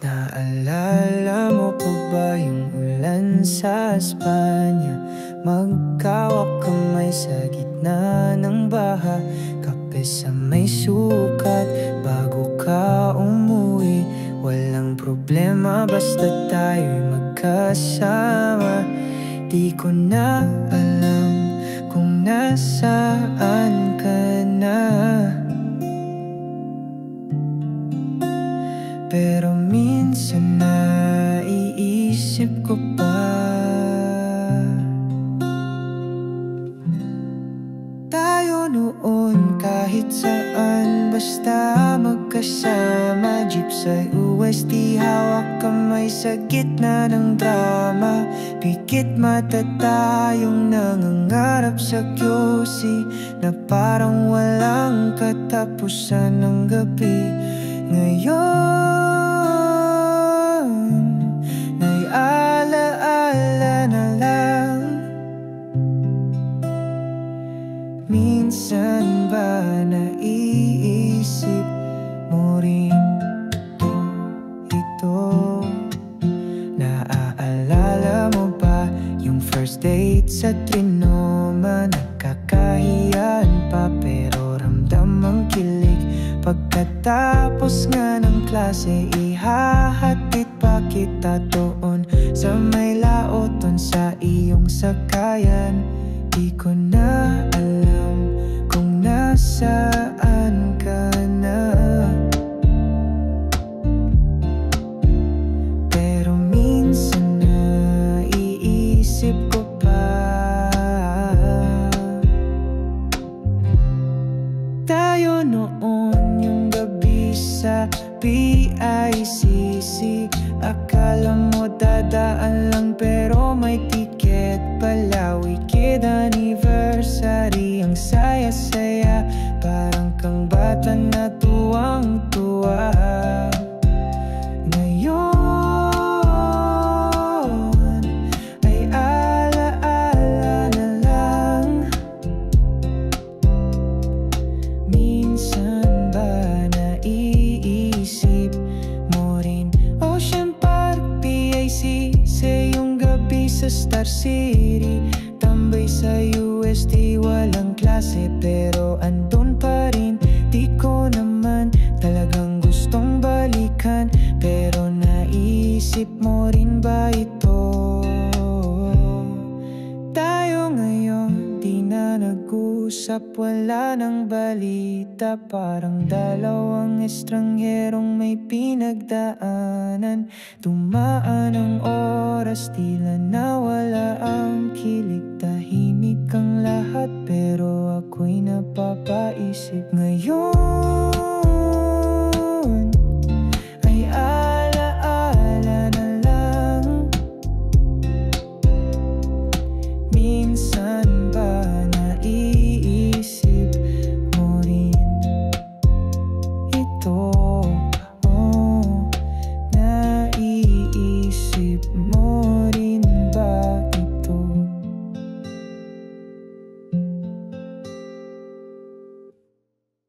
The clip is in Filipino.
Naalala mo pa ba yung ulan sa Espanya? Magkawak kamay sa gitna ng baha, kape sa may sukat bago ka umuwi. Walang problema basta tayo'y magkasama. Di ko na alam kung nasaan ka na, pero minsan naiisip ko pa. Tayo noon kahit saan basta magkasama. Jeep sa UST, hawak kamay sa gitna ng drama. Pikit mata tayong nangangarap sa QC na parang walang katapusan ng gabi. Ngayon ay alaala na lang. Minsan ba naiisip mo rin ito? Naaalala mo ba yung first date sa Trinoma? Nagkakahiyaan pa pero ramdam ang kilig. Pagkatapos nga ng klase, ihahatid pa kita doon sa may laoton sa iyong sakayan. Di ko na alam kung nasaan ka na, pero minsan naiisip ko pa. Tayo noon yung gabi sa PICC. Akala mo dadaan lang pero may ticket pala. Wicked anniversary, ang saya-saya. Parang kang bata na tuwang-tuwa. Ngayon ay alaala na lang. Minsan ba naiisip mo rin Ocean Park, PIC, sa iyong gabi sa Star City? Tambay sa UST, walang klase pero andun pa rin. Di ko naman talagang gustong balikan, pero naisip mo rin ba ito? Tayo ngayon di na nag-usap, wala nang balita. Parang dalawang estrangherong may pinagdaanan. Dumaan ang oras, tila nawala ang kilig. Tahimik ang lahat pero ako'y napapaisip. Ngayon